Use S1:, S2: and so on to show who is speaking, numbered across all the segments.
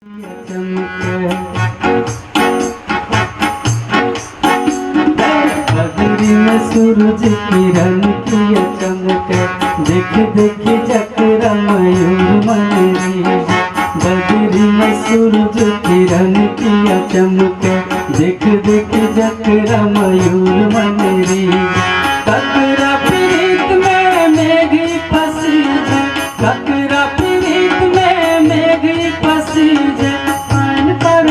S1: बदरी में सूरज किरण की चमक, देख देख जकरा मयूर मनरी। बदरी में सूरज किरण की चमक, देख देख जकरा मयूर मनरी। ककरा प्रीत में मेघी फंसी है, ककरा प्रीत में मेघी फंसी है। पान पर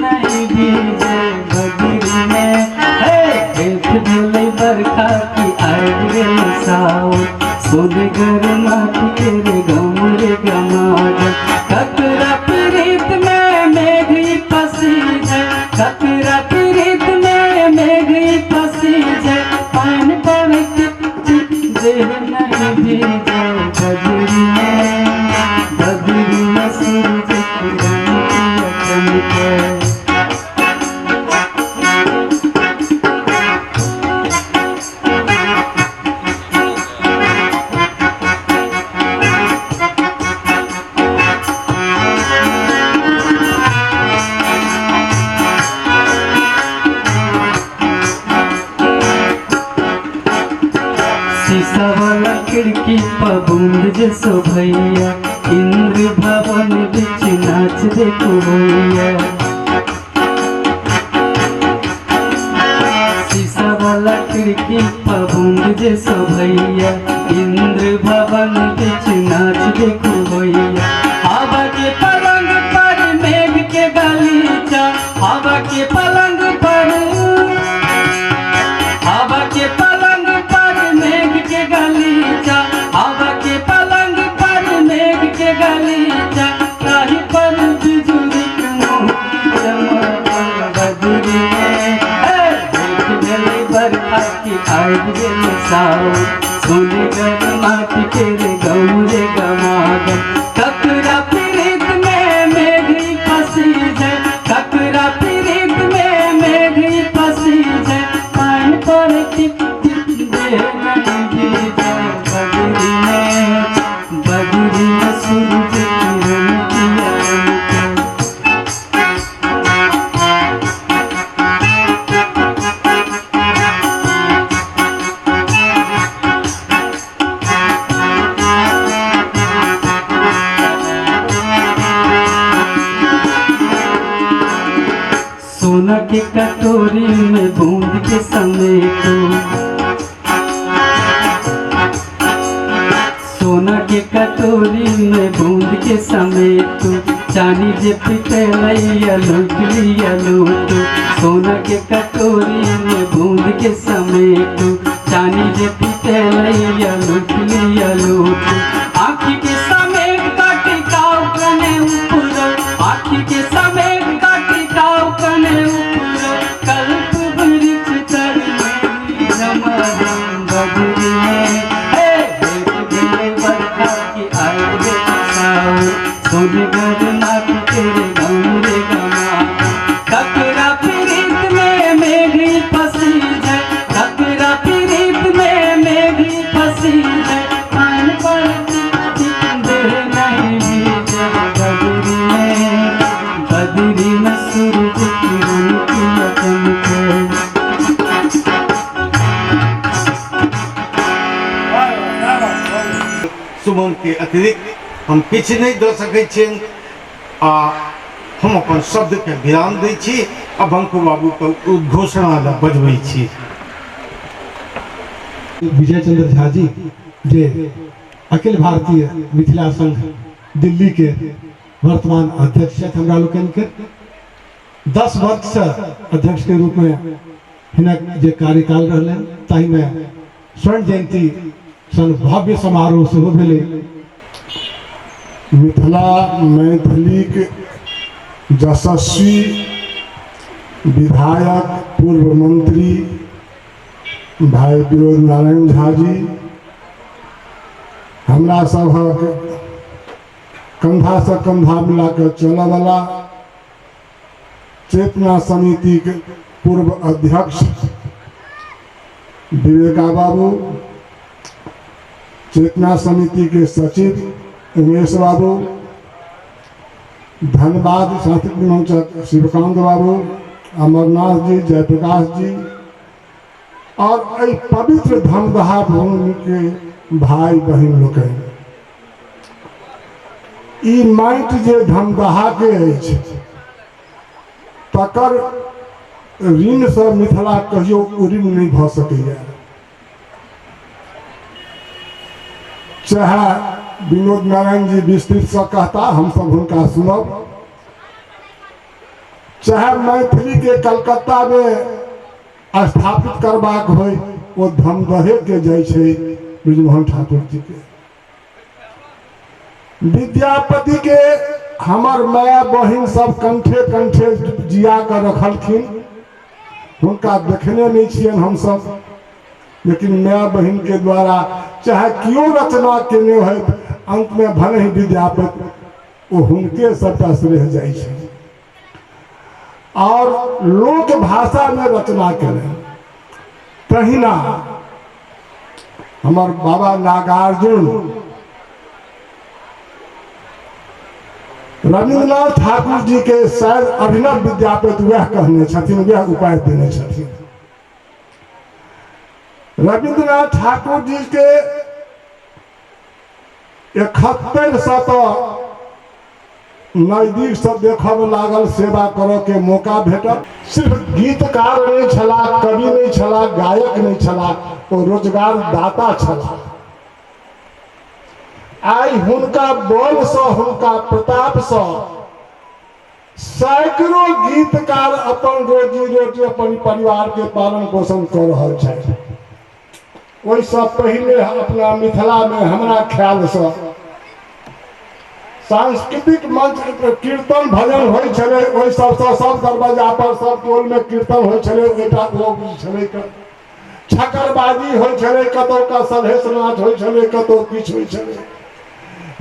S1: नहीं भीजे बदरी में है, देख भले बरखा की आए सावन। सोनगर माटी तेरे गमरे गमाग, ककरा प्रीत में मेघी फंसी है, ककरा प्रीत में मेघी फंसी है। पान पर नहीं भीजे बदरी में सूरज किरण की चमक। शीशा वाला खिड़की पर बूंद जैसो भैया, इंद्र भवन बिच नाच देखो भैया। शीशा वाला खिड़की पर बूंद जैसो भैया, इंद्र भवन बिच नाच देखो भैया। हवा के पलंग पर मेघ के गलीचा, हवा के पलंग पर, हवा के पलंग पर मेघ के गलीचा, हवा के पलंग पर मेघ के गलीचा। काही पर बिजुली चमक बदरी में है, देख भले बरखा की आग सावन। सोनगर माटी तेरे गमरे गमागन, ककरा प्रीत में मेघी फंसी है, ककरा प्रीत में मेघी फंसी है। पान पर टिप टिप दे नहीं भीजे बदरी में सूरज किरण की चमक। सोना के कटोरी में बूंद के समेटो, सोना के कटोरी में बूंद के समेटो। चांदी जे पितलैया लूट लिया लूटो, सोना के कटोरी में बूंद के समेटो। चांदी जे पितलैया लूट लिया लूटो। आँखी के समेट काटी काव कने ऊपर, आँखी के समेट काटी काव कने ऊपर। कल्प वृक्ष तर में रमरम बदरी में है, देख भले बरखा की आग सावन। सोनगर माटी तेरे गमरे गमाग, ककरा प्रीत में मेघी फंसी है, ककरा प्रीत में मेघी फंसी है। पान पर दे नहीं भीजे बदरी में सूरज किरण की चमक।
S2: सुमन के अतिरिक्त हम किछु नहीं दे सकै छी। हम अपन शब्द के विराम दै छी। अब अंकु बाबू के उद्घोषणा बजबै छी।
S3: विजय चंद्र झा जी जे अखिल भारतीय मिथिला संघ दिल्ली के वर्तमान अध्यक्ष छथि, हमरा लोकन के 10 वर्ष से अध्यक्ष के रूप में हिनक जे कार्यकाल रहलन, ताहि में स्वर्ण जयंती सन भव्य समारोह सेहो भेलै।
S4: मिथिला मैथिलीक यशस्वी विधायक पूर्व मंत्री भाई विनोद नारायण झा जी, हमरा सभक कंधा से कंधा मिला कर चलने वाला चेतना समिति के पूर्व अध्यक्ष विवेका बाबू, चेतना समिति के सचिव उमेश बाबू, धन्यवाद सांस्कृतिक मंच शिवकांत बाबू, अमरनाथ जी, जयप्रकाश जी और एहि पवित्र धमदहा भूमि के भाई बहन लोग ई माटि जे धमदहा के अछि तकर ऋण से मिथिला कहियो ऋण नहीं भ सकैया। चाहे विनोद नारायण जी विस्तृत से कहता, हम सब हुनका सुनब, चाहे मैथिली के कलकत्ता में स्थापित करबाक होय वो धमदहे के जाय छै ब्रिजमोहन ठाकुर जी के। विद्यापति के हमर माय बहिन सब कंठे कंठे जिया कर रखलखिन, हुनका देखने नहीं छियनि हम सब, लेकिन माय बहिन के द्वारा चाहे क्यों रचना केने हो, अंत में भले ही विद्यापति वो हुनके सबटा श्रेय जाय छै। और लोक भाषा में रचना करें तहिना हमार बाबा नागार्जुन रविन्द्रनाथ ठाकुर जी के शायद अभिनव विद्यापति वह कहने छथिन, वह उपाय देने छथिन। रविन्द्रनाथ ठाकुर जी के 71 नजदीक से देखा में लागल, सेवा करो के मौका भेटल। सिर्फ गीतकार नहीं छला, कवि नहीं छला, गायक नहीं छला, वो रोजगार दाता छला। आई हुनका बल से, हुनका प्रताप से सैकड़ों गीतकार अपन रोजी रोटी अपन परिवार के पालन पोषण कर रहा है। ओहि से पहले अपना मिथिला में हमरा ख्याल से सांस्कृतिक मंच कीर्तन भजन होय छले, ओहि सबसे सब दरवाजा पर सब टोल में कीर्तन होय छले, एकटा लोग छले, छकरबाजी होय छले, कतौ का सलहेस नाच होय छले, कतौ किछ होय छले।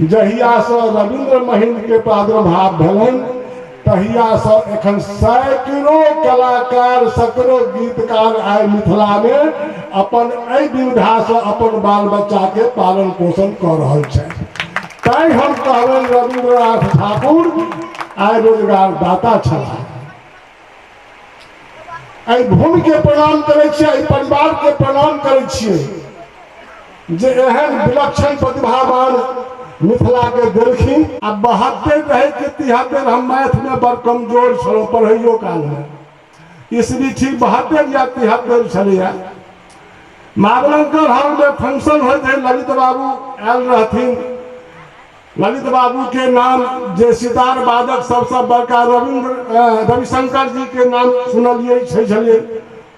S4: जहिया से रविन्द्र महिंद्र के प्रादुर्भाव भेलन तहिया से एखन सैकड़ों कलाकार, सैकड़ों गीतकार आए मिथिला में अपन एहि विधा से अपन बाल बच्चा के पालन पोषण कर रहल छथि। तैं हम कहबनि रविन्द्रनाथ ठाकुर आइ रोजगार दाता छलाह। एहि भूमि के प्रणाम करै छियै, एहि परिवार के प्रणाम करै छियै जे एहन विलक्षण प्रतिभावान मिथिला के देलखिन। आ 72 रहे कि 73 हम मैथ में बड़ कमजोर छलहुँ पढ़ैयो काल में, ईस्वी ठीक 72 या 73 छलैया। मावलंकर हॉल में फंक्शन होइत है, ललित बाबू आयल रहथिन। ललित बाबू के नाम जे सितार वादक सबसे बड़का रविशंकर जी के नाम सुनलिए छलिए,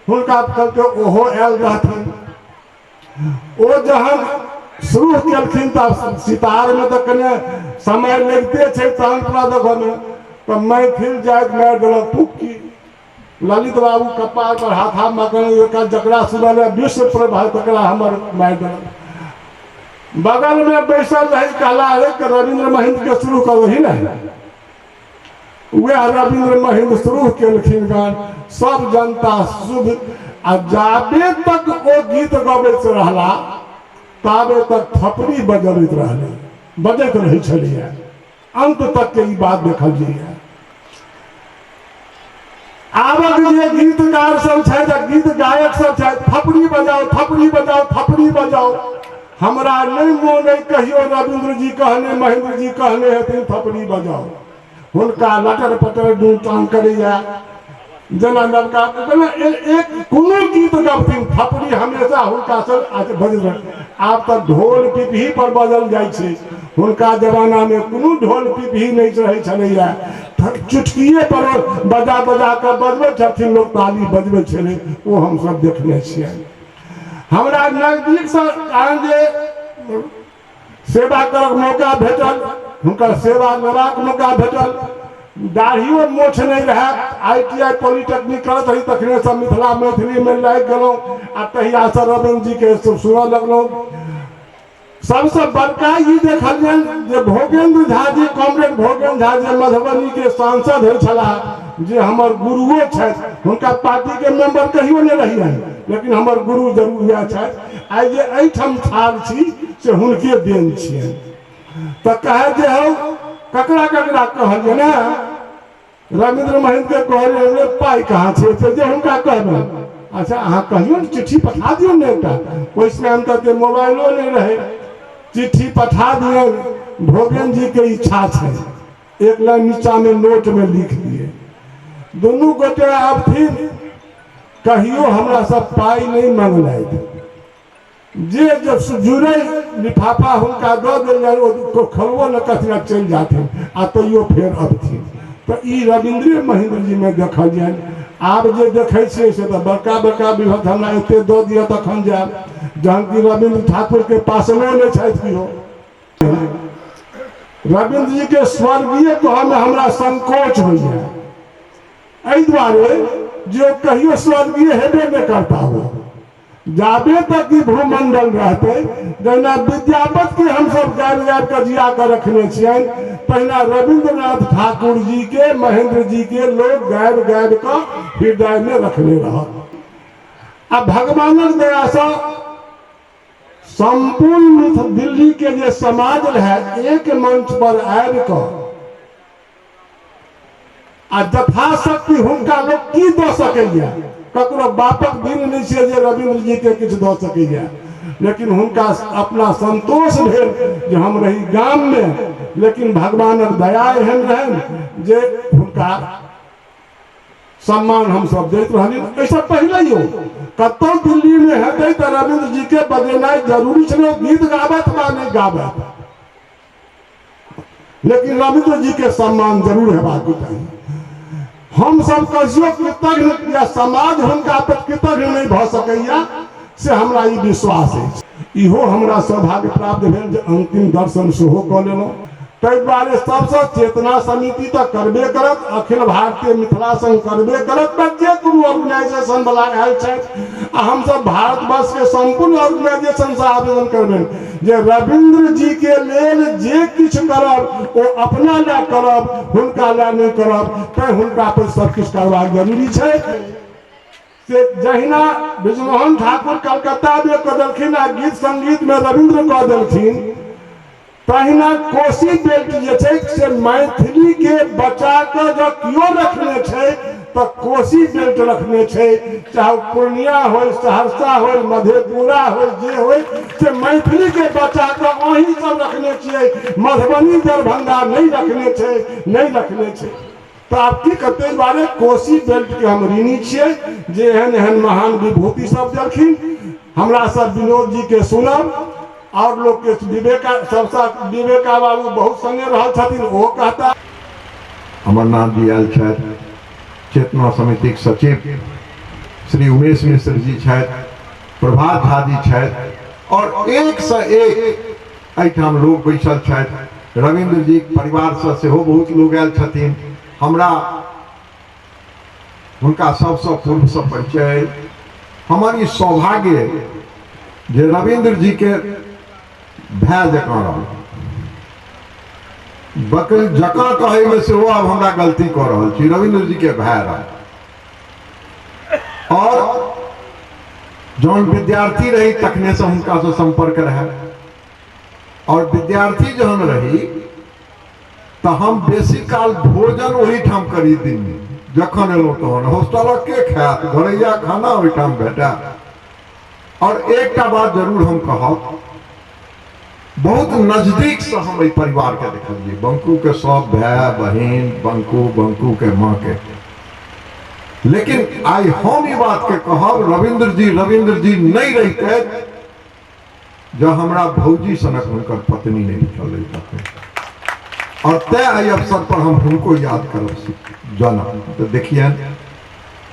S4: हुनका कहते ओहो आयल रहथिन। ओ जहन शुरू केलखिन तब सितार में तो कने समय लगते छे तहन देखो में तो मैथिल जाइत मार देलक फुक्की। ललित बाबू कपार पर हाथा मकन जकरा सुनल विश्व प्रभाव तकरा हमर मार देलक। बगल में बैसल रहे, कहला अरे रविन्द्र महिंद्र के शुरू करो ही नहीं। वह रविन्द्र महिंद्र शुरू केलखिन गान, सब जनता शुभ। आ जाबे तक वो गीत गबैत रहला ताबे तक थपड़ी बजबैत रहले, बजैत रहे छलिए। अंत तक के ई बात देखलिए। आबक जे गीतकार सब छै, गीत गायक सब छै, थपड़ी बजाओ, थपड़ी बजाओ, थपड़ी बजाओ। हमरा नहीं मोन है कहियो रविन्द्र जी कहने, महेंद्र जी कहने हथिन थपड़ी बजाओ। हुनका लटर पटर दू टांग करैया जना नवका एक कोनो गीत गबथिन थपड़ी हमेशा हुनका सब बजल। आब तक ढोल पिपही पर बजल जाइ छै, हुनका जमाना में कोनो ढोल पिपही नहीं रहे छलैया। चुटकिए पर बजा बजा कर बजबै छथिन लोग, ताली बजबै छलै, वो हम सब देखने छियै। हमरा नजदीक से जे सेवा करक मौका भेटल, हुनकर सेवा लेबाक मौका भेटल। दाढ़ियो मोछ नहीं रहे, ITI पॉलिटेक्निक करत रही, तखने से मिथिला मैथिली में लागि गेलहुँ। आ तहिया से रविन्द्र जी के सुनऽ लगलहुँ। सबसे बड़का ई देखलियन जे भोगेन्द्र झा जी, कॉमरेड भोगेन्द्र झा जी मधुबनी के सांसद होइ छलाह, जे हमर गुरुओ छथि। हुनका पार्टी के मेंबर कहियो नहीं रहियन, लेकिन हमर गुरु जरूर हुआ छथि। आइ जे एहिठाम ठाढ़ छी से हुनके देन छियनि। तो कहे जे हो ककरा ककरा कहलिए ना रविंद्र महेंद्र के कहलिए पाई कहाँ छे से जे हुनका कहबे अच्छा अहाँ कहियो ने चिट्ठी पठा दियो ने एकटा ओइ समय हम तक मोबाइलो नहीं रहे चिट्ठी पठा दिए भोगन जी के इच्छा है एक लाइन नीचा में नोट में लिख दिए दोनों गोटे अब फिर कहियो हमरा सब पाई नहीं मांगलथि जे जब जुड़े लिफाफा हुनका दऽ देल जाए ओ खोलबो न कथिया चलि जाथिन आ तैयो फेर अबथिन तो ई रविंद्र महेंद्र जी में देखलियन आब जे देखै छियै से तऽ बड़का बड़का विभक्त हमरा एते दऽ दिअ तखन जायब जहन कि रविंद्र ठाकुर के पासनो नहि छथि कियो रविंद्र जी के स्वर्गीय कहऽ में हमरा संकोच होइए एहि दुआरे जो कहियो स्वर्गीय हेबे नहीं करता हो जाबे तक कि भूमंडल रहते जना विद्यापत के हम सब गाबि गाबि कर जिया कर रखने छियन पहिना रविंद्रनाथ ठाकुर जी के महेंद्र जी के लोग गाबि गाबि कर हृदय में रखने रह अब भगवानक दया से संपूर्ण दिल्ली के जे समाज रहे एक मंच पर आबि कर आ यथाशक्ति हुनका लोग की दऽ सकैया ककरो बापक दिन नहीं छै जे रविंद्र जी के किछु दऽ सकैया लेकिन हुनका अपना संतोष भेल जे हम रही गाम में लेकिन भगवानक दया एहन रहन जे हुनका सम्मान हम सब दैत रहलिए ऐसा पहले ही कतौ दिल्ली में हेतै तऽ रविंद्र जी के बजेनाइ जरूरी छलै गीत गाबत वा नहीं गाबत लेकिन रविंद्र जी के सम्मान जरूर हेबाक चाही हम सब कहियो कृतज्ञ या समाज हुनका पर कृतज्ञ नहीं भ सकैया से हमरा ई विश्वास है इहो हमरा सौभाग्य प्राप्त भेल जे अंतिम दर्शन सेहो कऽ लेलहुँ ताहि दुआरे सबसे चेतना समिति तऽ करबे करत अखिल भारतीय मिथिला संघ करबे करत जे कोनो ऑर्गेनाइजेशन वाला आयल छथि आ हम सब भारतवर्ष के संपूर्ण ऑर्गेनाइजेशन से आवेदन करबेन जे रविंद्र जी के लेल जे किछ करब ओ अपना ला करब हुनका ला नहीं करब तैं हुनका पर सब किछ करबाक जरूरी छै से जहिना ब्रिजमोहन ठाकुर कलकत्ता में कऽ देलखिन आ गीत संगीत में रविंद्र कऽ देलखिन तहिना कोसी बेल्ट जे छै से मैथिली के बचा के जो कियो रखने छै तो कोसी बेल्ट रखने छै चाहे पूर्णिया हो सहरसा हो मधेपुरा हो जे हो से मैथिली के बचा के अहीं सब रखने छियै मधुबनी दरभंगा नहीं रखने छै तो आप की कहते बारे कोसी बेल्ट के हम ऋणी छियै जे एहन एहन महान विभूति सब देलखिन हमरा सब विनोद जी के सुनब और लोग के विवेका बाबू बहुत संगे रहल छथिन वो कहता
S5: अमरनाथ जी आयल छथि चेतना समितिक सचिव श्री उमेश मिश्र जी छथि प्रभात झा जी छथि और एक से एक एहिठाम लोग बैसल छथि रविंद्र जी परिवार से सेहो बहुत लोग आयल छथिन हमरा हुनका सबसे पूर्व से परिचय हमर ई सौभाग्य जे रविंद्र जी के भाई जकाँ रहल बकरी जकाँ कहे में से अब हमरा गलती कर रहा छी रविंद्र जी के भाई रह और जौन विद्यार्थी रही तखने से हुनका से संपर्क रहे और विद्यार्थी जहन रही तो हम बेसी काल भोजन वही ठाम करी दिन में जखन एलहुँ तहन हॉस्टल के खायत घरैया खाना वही ठाम भेटा और एक बात जरूर हम कहब बहुत नजदीक से हम परिवार के देखलिए बंकू के सब भाई बहन बंकू के माँ के लेकिन आई हम ये बात के कहब रविंद्र जी नहीं रहते जो हमरा भौजी सनक हुनकर पत्नी नहीं निकल रही और तय आई अवसर पर हम उनको याद करब जाना तो देखिए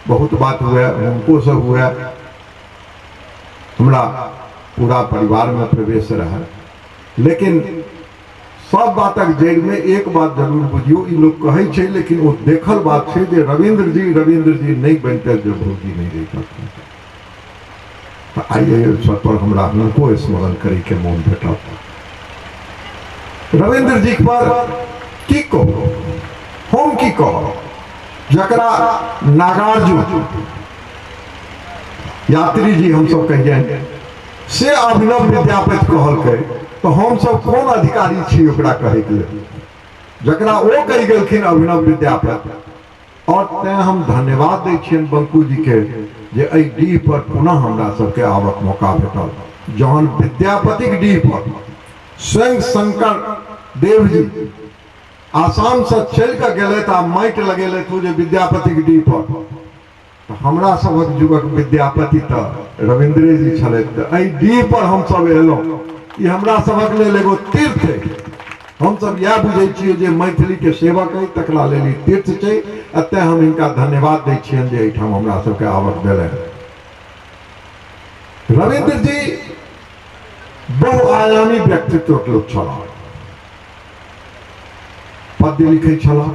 S5: बहुत बात हुआ उनको से हुआ हमरा पूरा परिवार में प्रवेश रहा लेकिन सब बातक जड़ में एक बात जरूर बुझियो ई लोग कहे छे लेकिन वो देखल बात छे जे रविंद्र जी नहीं बनते जो भौजी नहीं रही सकते तो आइए अवसर पर हमरा उनको स्मरण करे के मोन भेटा रविंद्र जी पर की कहो हम की कहो जकरा नागार्जुन यात्री जी हम सब कहिए से अभिनव विद्यापति कहल के तो हम सब कौन अधिकारी छी ओकरा कहे के लिए जकरा वो कही गेलखिन अभिनव विद्यापति। और तें हम धन्यवाद दै छियनि बंकू जी के जे एहि डीह पर पुनः हमरा सबके आबक मौका भेटल। जहन विद्यापतिक डीह पर स्वयं शंकर देव जी आसाम से चल के गेले आ माटि लगेले तू जे विद्यापतिक डीह पर, तो हमरा सबक युगक विद्यापति तो रविंद्र जी छले। एहि डीह पर हम सब एलहुँ, ई हमरा सबक लेल एगो तीर्थ है। हम सब यह बुझे छियै जे मैथिली के सेवक है तकरा लेल तीर्थ छै। अतः हम इनका धन्यवाद दै छियनि जे एहिठाम हमरा सबके आवक देले। रविंद्र जी बहुआयामी व्यक्तित्व के लोक छलाह। पद्य लिखे छलाह,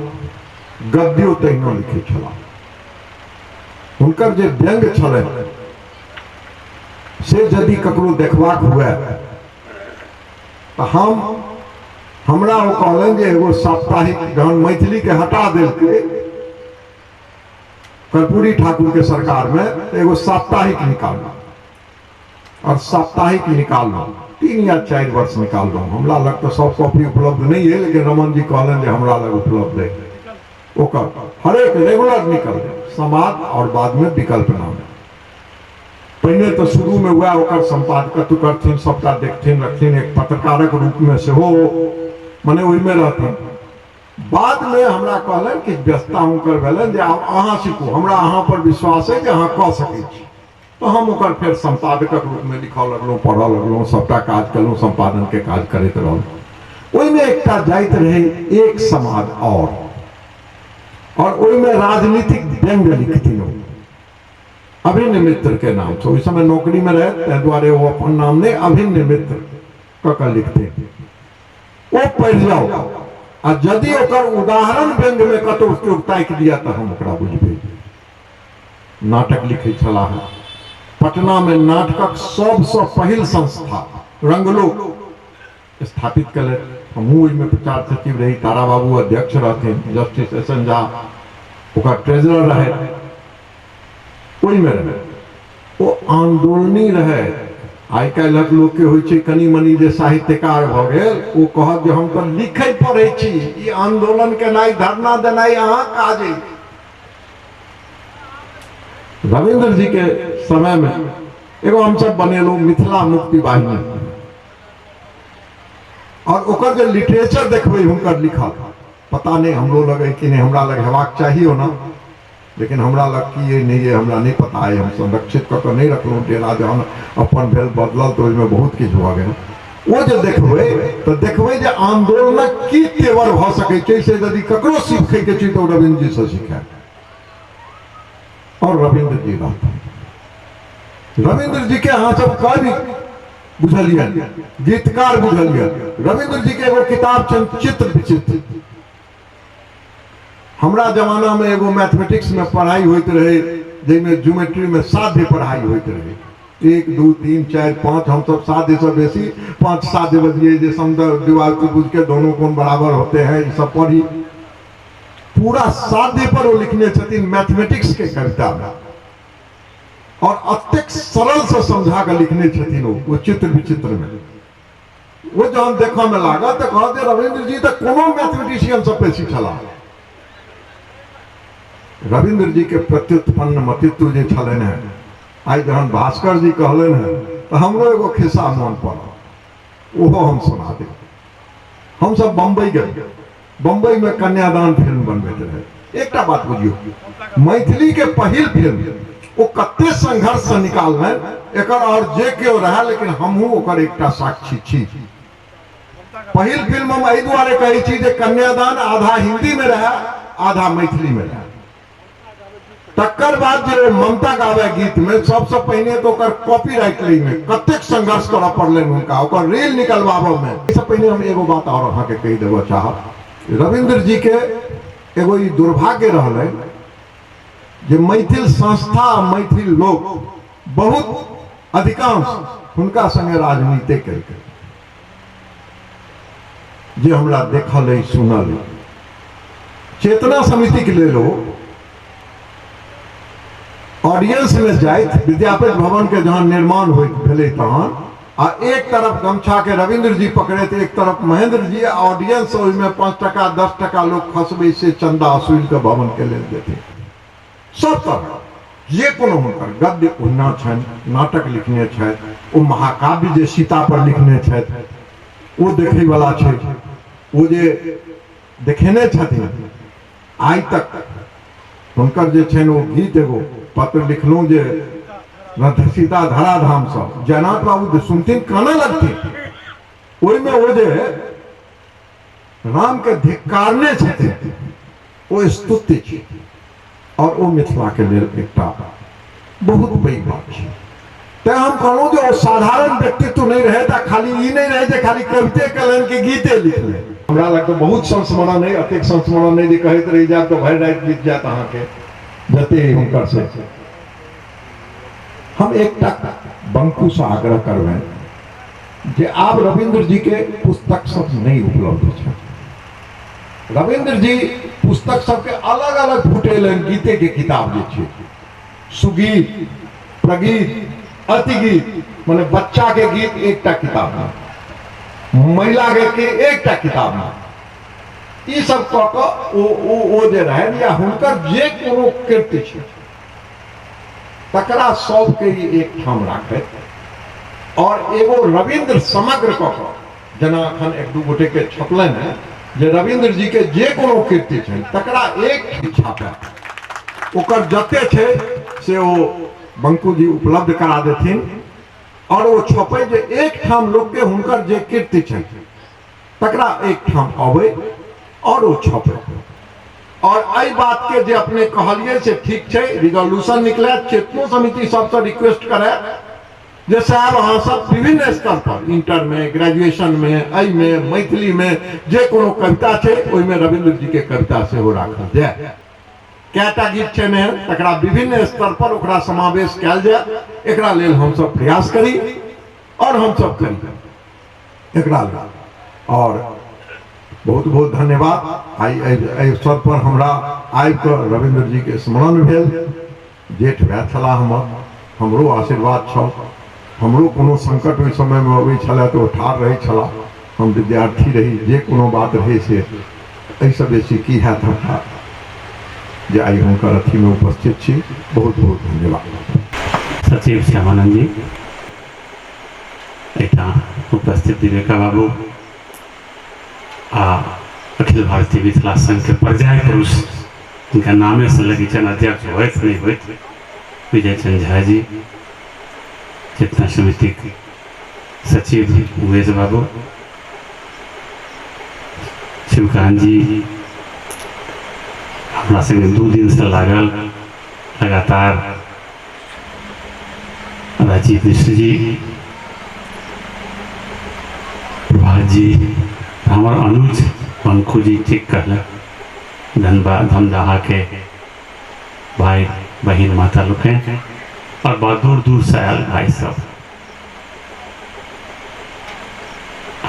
S5: गद्यो तहिना लिखे छलाह। हुनकर जे व्यंग छलै से यदि ककरो देखबाक हुए तो हमरा वो कहलन जे एगो साप्ताहिक जहन मैथिली के हटा देलकै कर्पूरी ठाकुर के सरकार में, तो एगो साप्ताहिक निकालना और साप्ताहिक निकालना 3 या 4 वर्ष निकाल दो। हमरा लग तो सब कॉपी उपलब्ध नहीं है, लेकिन रमन जी कहलन जे हमरा लग उपलब्ध है। ओकर हरेक रेगुलर निकल समाज और बाद में विकल्प नाम। पहले तो शुरू में हुआ ओकर संपादकत्व करथिन, सबटा देखथिन रखथिन, एक पत्रकारक रूप में से हो मने वही में रहथिन। बाद में हमरा कहलन कि व्यस्तता हुनकर भेलन जे आब अहाँ सीखू, हमरा अहाँ पर विश्वास है जे अहाँ कह सकै छी। तो हम ओकर फिर संपादकक रूप में लिखऽ लगलहुँ, पढ़ऽ लगलहुँ, सबटा काज केलहुँ, संपादन के काज करैत रहलहुँ। ओहि में एकटा जाइत रहे एक समाज और ओहि में राजनीतिक व्यंग लिखथिन। अभिन्न मित्र के नाम से उस समय नौकरी में रहे, तै द्वारे वो अपन नाम ने अभिन्न मित्र कऽ लिखते। वो पढ़ जाओ आ यदि ओकर उदाहरण व्यंग में कतौ केओ ताकि दिया तो हम ओकरा बुझबै। नाटक लिखे छलाह। पटना में नाटकक सबसे पहिल संस्था रंगलोक स्थापित कले। हमहूँ ओहिमे प्रचार सचिव रही, तारा बाबू अध्यक्ष रहथिन, जस्टिस एस.एन. झा ओकर ट्रेजरर रहे। ओहि में रहे वो आंदोलनी रहे। आइ काल्हिक लोक के होइ छै कनी मनी जे साहित्यकार भ गेल, वो कहत जे हम तो लिखै पढ़ै छी, ई आंदोलन केनाइ धरना देनाइ अहाँ काज है। रविंद्र जी के समय में एगो हम सब बनेलहुँ मिथिला मुक्ति वाहिनी, और ओकर जे लिटरेचर देखबै हुनकर लिखल, पता नहीं हमरो लगे कि नहीं, हमरा लग हेबाक चाहिए ना, लेकिन हमरा लग की ये नहीं है, हमरा नहीं पता है। हम संरक्षित करके नहीं रखलहुँ। डेरा जहन अपन भेल बदलल तो ओहिमे बहुत किछु भऽ गेल। वो जे देखबै तो देखबै जे आंदोलनक की तेवर भऽ सकै छै, से यदि ककरो सीखै के छै तो रविंद्र जी से सीखै। और रविंद्र जी रहथिन। रविंद्र जी के अहाँ सब कवि बुझलियै, गीतकार बुझलियै। रविंद्र जी के एगो किताब छनि चित्र विचित्र। हमरा जमाना में एगो मैथमेटिक्स में पढ़ाई होइत रहे, जिसमें ज्योमेट्री में साध्य पढ़ाई होइत रहे। 1 2 3 4 5 हम सब साध्य से बेसी 5 साध्य बजिए, जे समदर दीवार त्रिभुज के दोनों कोण बराबर होते हैं, ये सब पढ़ी। पूरा साध्य पर वो लिखने छथिन मैथमेटिक्स के कविता में, और अत्यंत सरल से समझा कर लिखने छथिन वो चित्र विचित्र में। वो जहन देखा में लागा तो कहते रविंद्र जी तो कोनो मैथमेटिशियन सब बेसी छला। रविंद्र जी के प्रत्युत्पन्न मतित्व जे छलन है, आई जहन भास्कर जी कहलन है तो हमरो एगो खिस्सा मन पड़ा, ओहो हम सुना दे। हम सब बम्बई गए, बम्बई में कन्यादान फिल्म बनबैत रहे। एक बात बुझियो, मैथिली के पहिल फिल्म वो कते संघर्ष से निकालने एकर और जे केओ रहा, लेकिन हमहू ओकर एकटा साक्षी छी। पहिल फिल्म हम एहि दुआरे कहै छी जे कन्यादान आधा हिंदी में रहा, आधा मैथिली में रहा। तकर बाद जो ममता गावे गीत में सबसे पहले तो ओकर कॉपीराइट लै में कतेक संघर्ष करऽ पड़लै हुनका, ओकर रील निकलवाबऽ में। इससे पहले हम एगो बात और अहाँ के कहि देबऽ चाहब। रविंद्र जी के एगो ई दुर्भाग्य रहलै जे मैथिल संस्था, मैथिल लोग बहुत अधिकांश हुनका संगे राजनीति केलकै, जे हमरा देखल है सुनल। चेतना समिति के लेल ऑडियंस में जाइत विद्यापति भवन के जहां निर्माण होइत भेलै तहन और एक तरफ गमछा के रविंद्र जी पकड़े थे, एक तरफ महेंद्र जी ऑडियंस, में 5 टका 10 टका लोग खसबे से चंदा असूल के भवन के लेल देते। सब तरह जे कोनो हुनकर गद्य उन्ना छन, नाटक लिखने छथि, ओ महाकाव्य जे सीता पर लिखने छथि ओ देखै वाला छै, ओ जे देखेने छथिन आइ तक हुनकर जे छनि ओ गीत एगो पत्र लिखलहुँ जे सीता धराधाम से जयनाथ बाबू सुनथिन काना लगथिन, ओहिमे ओ जे राम के धिक्कारने छथिन ओ स्तुति छै, और ओ मिथिला के लेल एकटा बहुत पैघ बात छै। तैं हम कहलहुँ जे ओ साधारण व्यक्तित्व नहीं रहे, ता खाली ई नहीं रहे जे खाली कविते कलन के गीते लिखले। हमरा लग तो बहुत संस्मरण है, अतेक संस्मरण नहीं जे कहैत रहि जायब तो भरि राति बीत जायत अहाँके जते हुनकर से। हम एकटा बंकू से आग्रह करबनि जे आब रविंद्र जी के पुस्तक सब नहीं उपलब्ध छै। रविंद्र जी पुस्तक सबके अलग अलग फुटेलन, गीते के किताब जे छै, सुगीत, प्रगीत, अतिगीत, माने बच्चा के गीत एकटा किताब में, महिला के एकटा किताब में, ई सब कऽ कऽ ओ जे रहनि या हुनकर जे कोनो कृत्य छै तकरा सबके एक ठाम राखैत, और एगो रविंद्र समग्र कऽ कऽ, जेना अखन एक दू गोटे के छपलनि हैं जे रविंद्र जी के जे कोनो कृत्य छै तकरा एक छापै, ओकर जते छै से ओ बंकू जी उपलब्ध करा देथिन, और वो छपै जे एक ठाम लोग के हुनकर जे कृत्य छै तकरा एक ठाम अबै और वो छपै। और एहि बात के जे अपने कहलिए से ठीक छै, रिजोल्यूशन निकले, चेतनो समिति सबसे रिक्वेस्ट करे जे साहब अहाँ सब विभिन्न स्तर पर, इंटर में, ग्रेजुएशन में, एहि में, मैथिली में जे कोनो कविता छै ओहिमे रविंद्र जी के कविता सेहो राखल जाय। कैटा गीत छै ने तकरा विभिन्न स्तर पर ओकरा समावेश कयल जाय, एकरा लेल हम सब प्रयास करी और हम सब करी एकरा लेल। और बहुत बहुत धन्यवाद। आई अवसर पर हमरा आबि कऽ रविंद्र जी के स्मरण भेल, जेठ भाई छलाह हमर, हमरो आशीर्वाद छल, हमरो कोनो संकट ओहि समय में अबै छलै तऽ ओ ठाढ़ रहै छलाह, हम विद्यार्थी रही, जे कोनो बात रहै से एहिसँ बेसी की हैत हमरा जे आई हुनकर अथी में उपस्थित छी। बहुत बहुत धन्यवाद।
S1: सचिव श्यामानंद जी, एटा उपस्थित विवेका बाबू आ अखिल भारतीय मिथिला संघ के पर्याय पुरुष, इनका नामे से लगी चन अध्यक्ष होत नहीं होत, विजय चंद झा जी, चेतना समिति के सचिव उमेश बाबू, शिवकांत जी हमरा संगे 2 दिन से लागल लगातार, राजीव मिश्र जी, प्रभात जी, हमार अनुज पंखू जी ठीक कहल, धमदाहा के भाई बहन माता लोग हैं, और बहुत दूर दूर से आयल भाई सब।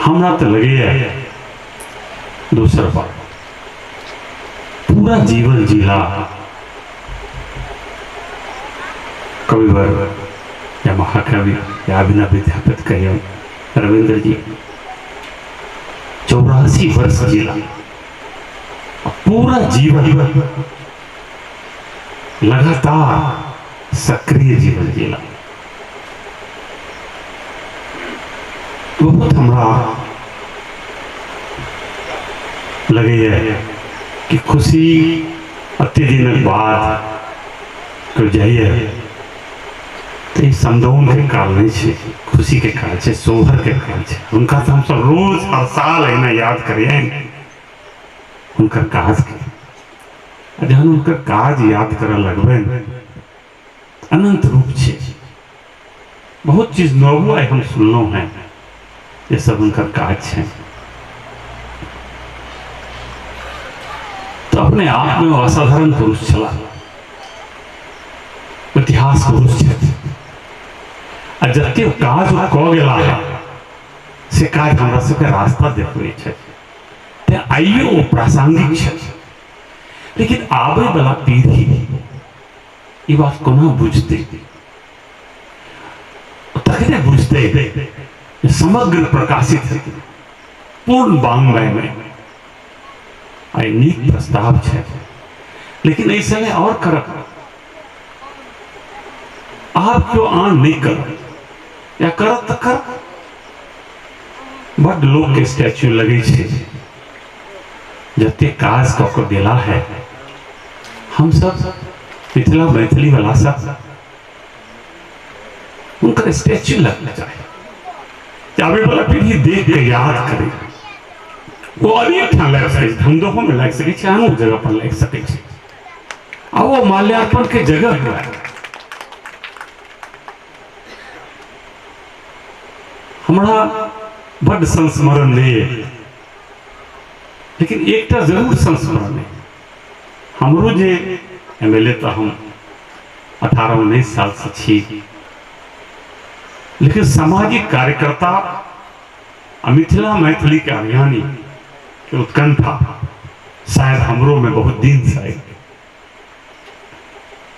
S1: हमरा तो लगे है दूसर बात, पूरा जीवन जिला कविवर या महाकवि या अभिनव विद्यापति कहिए रविंद्र जी 84 वर्ष जिला, पूरा जीवन लगातार सक्रिय जीवन जिला। बहुत हमरा लगे है कि खुशी अति दिन बाद कर जाइए तो समदौन के काल नहीं है, खुशी के काल है, सोहर के काल है। उनका तो हम सब रोज हर साल है ना याद करिए उनकर काज के, जहन उनकर काज याद कर लगबे अनंत रूप से बहुत चीज नवो है हम सुनलो हैं, ये सब उनकर काज है। तो अपने आप में असाधारण पुरुष चला, इतिहास पुरुष है, जते काज कऽ गेला से काज हमरा सबके रास्ता देखबै छै, ते आइयो ओ प्रासंगिक छै। लेकिन आबै वाला पीढ़ी ई बात कोना बुझतै, तखने बुझतै
S6: समग्र प्रकाशित है पूर्ण बांग्मय में आई नीक प्रस्ताव है। लेकिन ऐसे में और करक आप क्यों आन नहीं कर या करत तो कर बड़ लोग के स्टैच्यू लगे छे जते काज को दिला है। हम सब मिथिला मैथिली वाला सब उनका स्टैच्यू लगना चाहिए, आवे वाला पीढ़ी देख के याद करे। वो अनेक ठाम लग सके, धमदोहों में लग सके, अनेक जगह पर लग सके। अब वो माल्यार्पण के जगह हुआ है। हमारा बड़ संस्मरण नहीं है, लेकिन एक जरूर संस्मरण है। हमरो जे एमएलए तो हम 18-19 साल से छी, लेकिन सामाजिक कार्यकर्ता मिथिला मैथिली के अभियानी के उत्कंठा शायद हमरो में बहुत दिन से आई।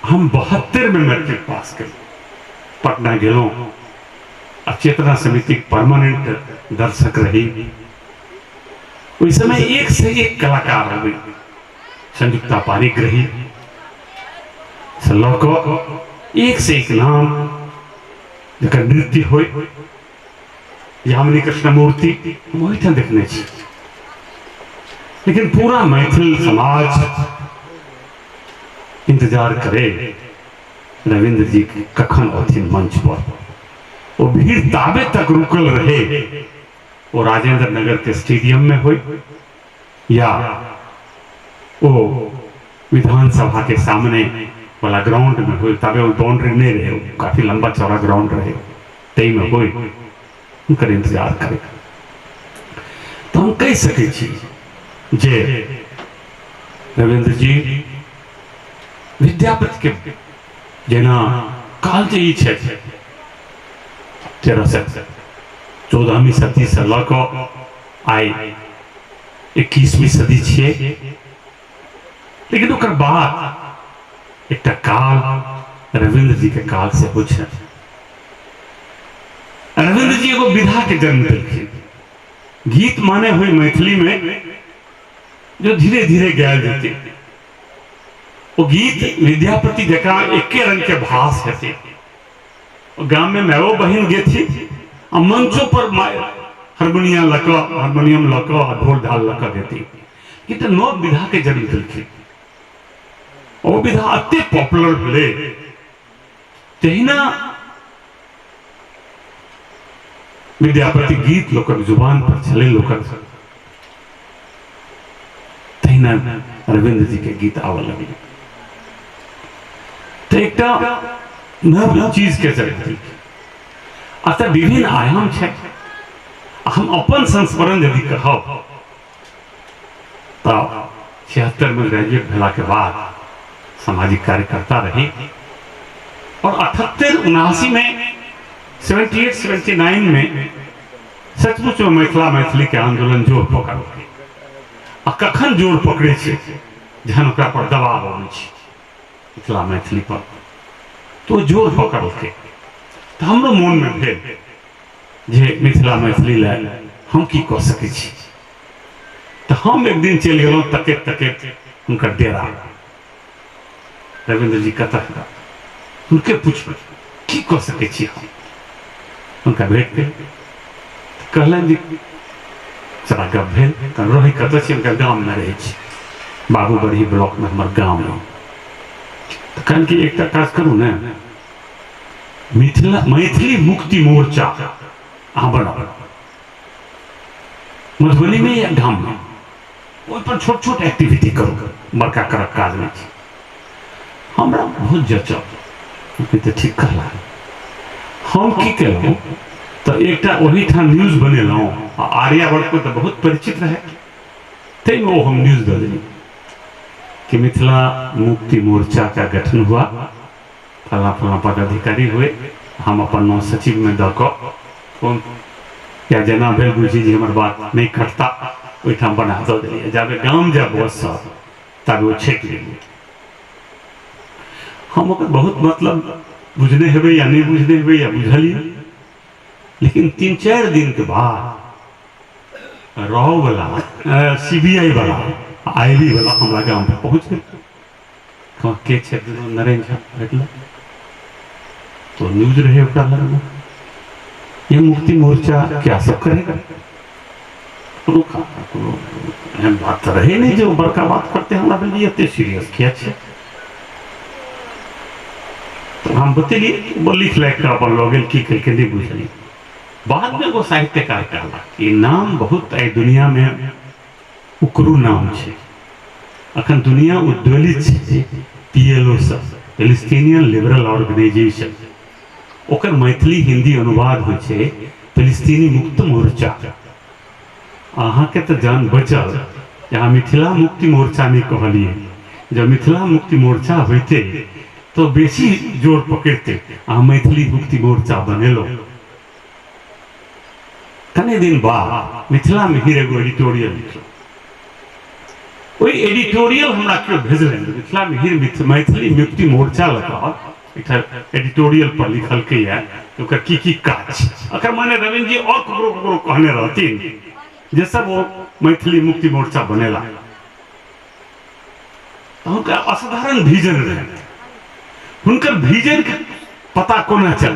S6: हम 72 में मैट्रिक पास कर पटना गेलों, चेतना समिति परमानेंट दर्शक रही। उस समय एक से एक कलाकार हो गई, संयुक्ता पारिक रही, एक से एक नाम जकर नृत्य हो, यामिनी कृष्णमूर्ति वही देखने छी। लेकिन पूरा मैथिल समाज इंतजार करे रविंद्र जी कखन अथिन मंच पर। वो भीड़ ताबे तक रुकल रहे, वो राजेंद्र नगर के स्टेडियम में हो या वो विधानसभा के सामने वाला ग्राउंड में हो, तबे वो बाउंड्री नहीं रहे, काफी लंबा चौड़ा ग्राउंड रहे, तई में हो उनका इंतजार करे। तो हम कह सके छी जे रविंद्र जी विद्यापति के जेना काल जे ई छै 1314वीं सदी से लऽ कऽ आई 21वीं सदी छियै। लेकिन ओकर बाद एक काल रविंद्र जी के काल से हो छै। रविंद्र जी एगो विधा के जन्म दिलखिन, गीत माने हुए मैथिली में जो धीरे धीरे गायल जेते। वो गीत विद्यापति जका एके रंग के भाष हेते। गांव में मैओ बहन गे थी, मंचों पर हारमोनियम लक ढोल ढाल लक देती। कि तो नौ विधा के जन्म दिलखिन। वो विधा अत्ते पॉपुलर भले, तहिना विद्यापति गीत लोकक जुबान पर चले, लोकक तहिना रविंद्र जी के गीत आवा लगे। तो एक नव चीज के जरूरत अतः विभिन्न आयाम है। हम अपन संस्मरण यदि कहब तो 76 में ग्रेजुएट भेला के बाद सामाजिक कार्यकर्ता रही, और 78-79 में 78-79 में सचमुच में मिथिला मैथिली के आंदोलन जोर पकड़ कखन जोर पकड़े छे जहन ओकरा पर दबाव आबै छै मिथिला मैथिली पर, तो जोर पकड़ के तो हमरो मन में भेल जे मिथिला मैथिली ला हम की कऽ सकै छी। तो हम एक दिन चलि गेलहुँ तकैत हुनकर डेरा, रविंद्र जी कतऽ, हुनके पूछबै की कऽ सकै छी हम। हुनका भेट के कहलनि जे सारा गप भेल, तऽ रहै कतऽ छी, हुनकर गाममे रहै छी, बाबू बरही ब्लॉक में हमर गाम है। तो कहन कि एक काज करू ने, मिथिला मैथिली मुक्ति मोर्चा अहाँ बनाओ मधुबनी में या गांव में, ओहि पर छोट छोट एक्टिविटी करू, बड़का करक काज नहीं छै। हमरा बहुत जचब तो ठीक कहला। हम की केलहुँ तो एक वही ठाम न्यूज बनेलहुँ, आर्यावर्त को तो बहुत परिचित रहे, तै में वो हम न्यूज दे देली कि मिथिला मुक्ति मोर्चा का गठन हुआ, फला फला पदाधिकारी हुए, हम अपन नौ सचिव में दऽ कऽ या जेना भेल बुझी जे हमर बात नहीं खटता ओहिठाम बना दऽ देलियै। जाबे गाम जाब बस ताबे वो छेक लेलियै। हम ओकर बहुत मतलब बुझने हेबै या नहीं बुझने हेबै या बुझलियै, लेकिन 3-4 दिन के बाद राव वाला सीबीआई वाला आईबी वाला हमारा गांव पे पहुंच गए। के क्षेत्र नरेंद्र झा भेटल तो न्यूज रहे ओकरा लगना ये मुक्ति मोर्चा क्या सब करेगा, एहन बात तो रहे नहीं जो बड़का बात करते हमरा बोलिए इतने सीरियस किया छे। तो हम बतेलिए वो लिख लाइक कर अपन लोग की करके नहीं बुझली। बाद में वो साहित्यकार कहला कि नाम बहुत आई दुनिया में उकरू नाम छे, अखन दुनिया उद्वेलित छे। पीएलओ सब पैलेस्टीनियन लिबरल ऑर्गेनाइजेशन ओकर मैथिली हिंदी अनुवाद होइ छे फिलिस्तीनी मुक्त मोर्चा। अहाँ के तो जान बचल यहाँ मिथिला मुक्ति मोर्चा नहीं कहलिए। जब मिथिला मुक्ति मोर्चा होते तो बेसी जोर पकड़ते अहाँ मैथिली मुक्ति मोर्चा बनेलो। कने दिन बाद मिथिला में ही एगो एडिटोरियल लिखल, ओई एडिटोरियल हमरा क्यों भेजले मिथिला में ही मैथिली मुक्ति मोर्चा लगा एडिटोरियल पर लिखल के है ओकर की काज अकर माने रविंद्र जी और ककरो कहने रहती जे सब वो मैथिली मुक्ति मोर्चा बनेला। उनका असाधारण विजन रहे, उनकर विजन के पता कोना चल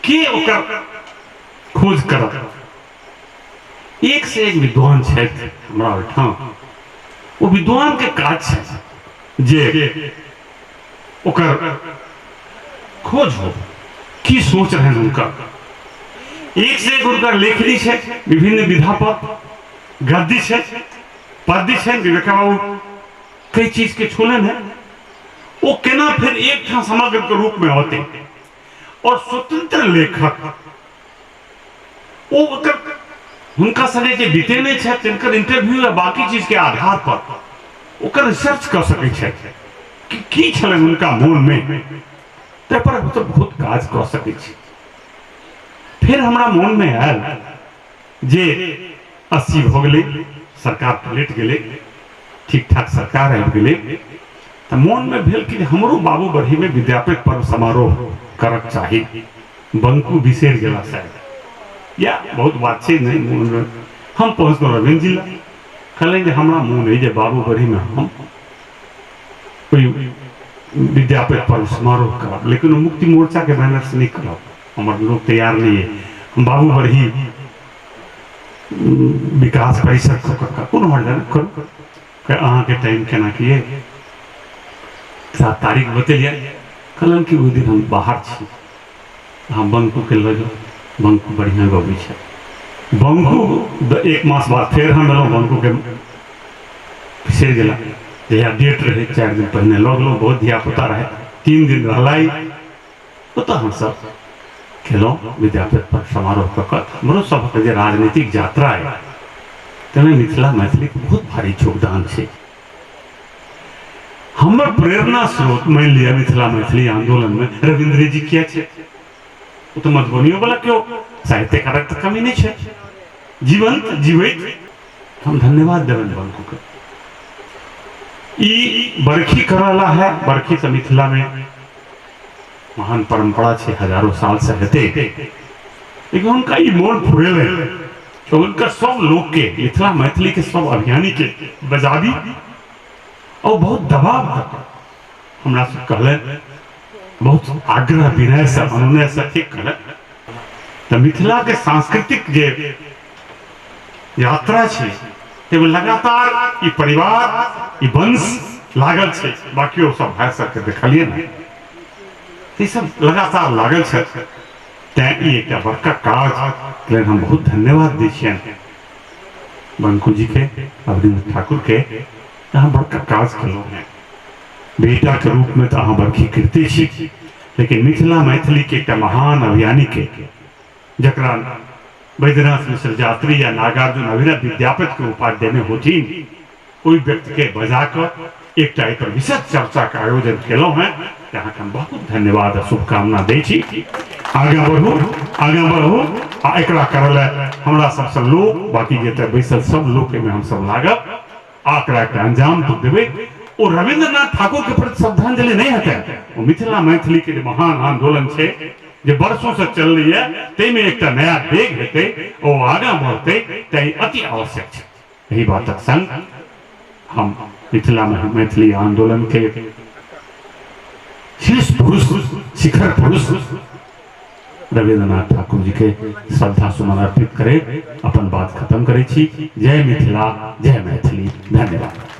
S6: के ओकर खोज करत। एक से एक विद्वान छथि हमरा ओहिठाम, वो विद्वान के काज छै जे ओकर खोज हो की सोच रहे हैं उनका। एक से एक उनका लेखनी है, विभिन्न विधा पर गद्दी है, पद्य है। विवेक बाबू कई चीज के छूलन है, वो केना फिर एक ठाम समग्र के रूप में होते और स्वतंत्र लेखक वो उनका संगे जे बीते नहीं है जिनकर इंटरव्यू या बाकी चीज के आधार पर ओकर रिसर्च कर सके छै कि की छलन उनका मन में ते पर तो बहुत काज कर सके छी। फिर हमरा मन में आयल जे 80 हो गए, सरकार पलट गए, ठीक ठाक सरकार आबि गेले, तो मन में भेल कि हमरो बाबू बढ़ी में विद्यापति पर्व समारोह करक चाही। बंकू बिसेर गेला शायद या बहुत बात छै नहीं मन में। हम पहुंच गए रविंद्र जिला, कहलें जे हमरा मन है जे बाबू बढ़ी में हम कोई विद्यापति पर्व समारोह करब, लेकिन मुक्ति मोर्चा के बैनर से नहीं करब, हमारे लोग तैयार नहीं है। हम बाबू बढ़ी विकास परिषद कौन हल्ला करो अहाँ के टाइम केना किए 7 तारीख बतेलिए। कहलन कि ओहि दिन हम बाहर छी, हम बंकू के लगे, बंकू बढ़िया गबै छै। बंकू 1 मास बाद फिर हम एलहुँ, बंकू के पिसर गेला जहिया डेट रहे 4 दिन पहले लगलो, बहुत धिया पुता रहे, 3 दिन रहलाई तो हम सब खेलों विद्यापति पर समारोह ककर हमरो सब के राजनीतिक यात्रा है तेने मिथिला मैथिली के बहुत भारी योगदान है। हमर प्रेरणा स्रोत मान लिया मिथिला मैथिली आंदोलन में रविंद्र जी किया छे, वो तो मधुबनियों वाला क्यों साहित्यकार तो कमी नहीं है, जीवंत जीवित। हम धन्यवाद देवन बंकू के ई बरखी करला है। बरखी से मिथिला में महान परंपरा छे, हजारों साल से रहते, लेकिन उनका ये मोड़ फुरेल है तो उनका सब लोग के मिथिला मैथिली के सब अभियानी के बजाबी और बहुत दबाव हमरा से कहले, बहुत आग्रह विनय से अनुनय से ठीक कहले। तो मिथिला के सांस्कृतिक जे यात्रा छे ते लगातार ई परिवार ई वंश लागल छे, बाकी सब भाई सबके देखलिए ना ये सब लगातार लागल छे। एक बड़का काज लेल हम बहुत धन्यवाद दै छियन बंकू जी के, अरविंद ठाकुर के। अहाँ बड़का काज केलहुँ हैं, बेटा के रूप में तो अहाँ बरखी करते छी, लेकिन मिथिला मैथिली के एक महान अभियानी के जकरा बैद्यनाथ मिश्र यात्री या नागार्जुन अभिनव विद्यापति के उपाधि देने होती, कोई व्यक्ति के बजा कर एक पर विशेष चर्चा का आयोजन केलहुँ हैं। यहाँ के हम बहुत धन्यवाद और शुभकामना दै छी। आगे बढ़ू आ एकरा करल हमरा सबसे लोग बाकी जे बैसल सब लोग में हम सब लागब आकड़ा के अंजाम तो देवे। और रविंद्रनाथ ठाकुर के प्रति श्रद्धांजलि नहीं हते, वो मिथिला मैथिली के महान आंदोलन छे जे वर्षों से चल रही है ते में एक नया डेग हेते और आगा बढ़ते ते अति आवश्यक है। यही बातक संग हम मिथिला में मैथिली आंदोलन के शीर्ष पुरुष शिखर पुरुष रविन्द्रनाथ ठाकुर जी के श्रद्धा सुमन अर्पित करे अपन बात खत्म करे छी। जय मिथिला, जय मैथिली, धन्यवाद।